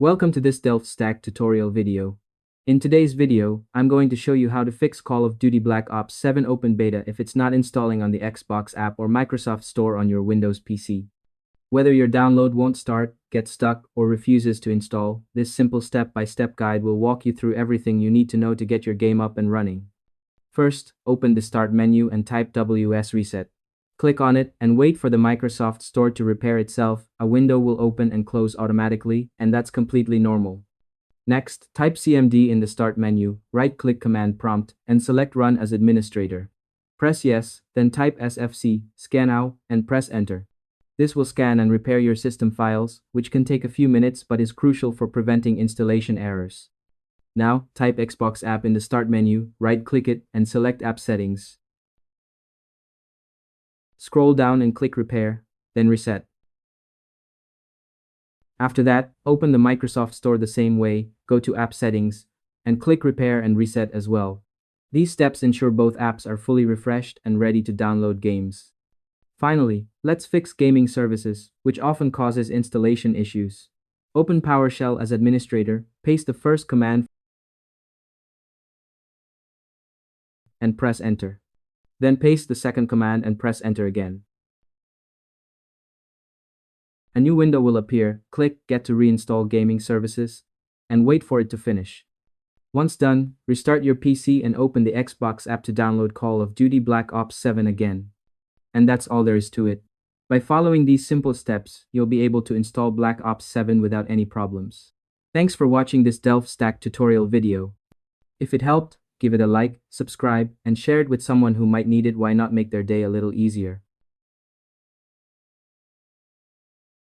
Welcome to this Delft Stack tutorial video. In today's video, I'm going to show you how to fix Call of Duty Black Ops 7 Open Beta if it's not installing on the Xbox app or Microsoft Store on your Windows PC. Whether your download won't start, gets stuck, or refuses to install, this simple step-by-step guide will walk you through everything you need to know to get your game up and running. First, open the Start menu and type WSReset. Click on it and wait for the Microsoft Store to repair itself. A window will open and close automatically, and that's completely normal. Next, type CMD in the Start menu, right-click Command Prompt, and select Run as Administrator. Press Yes, then type SFC, Scan Now, and press Enter. This will scan and repair your system files, which can take a few minutes but is crucial for preventing installation errors. Now, type Xbox app in the Start menu, right-click it, and select App Settings. Scroll down and click Repair, then Reset. After that, open the Microsoft Store the same way, go to App Settings, and click Repair and Reset as well. These steps ensure both apps are fully refreshed and ready to download games. Finally, let's fix gaming services, which often causes installation issues. Open PowerShell as administrator, paste the first command, and press Enter. Then paste the second command and press Enter again. A new window will appear, click Get to Reinstall Gaming Services, and wait for it to finish. Once done, restart your PC and open the Xbox app to download Call of Duty Black Ops 7 again. And that's all there is to it. By following these simple steps, you'll be able to install Black Ops 7 without any problems. Thanks for watching this Delft Stack tutorial video. If it helped, give it a like, subscribe, and share it with someone who might need it. Why not make their day a little easier?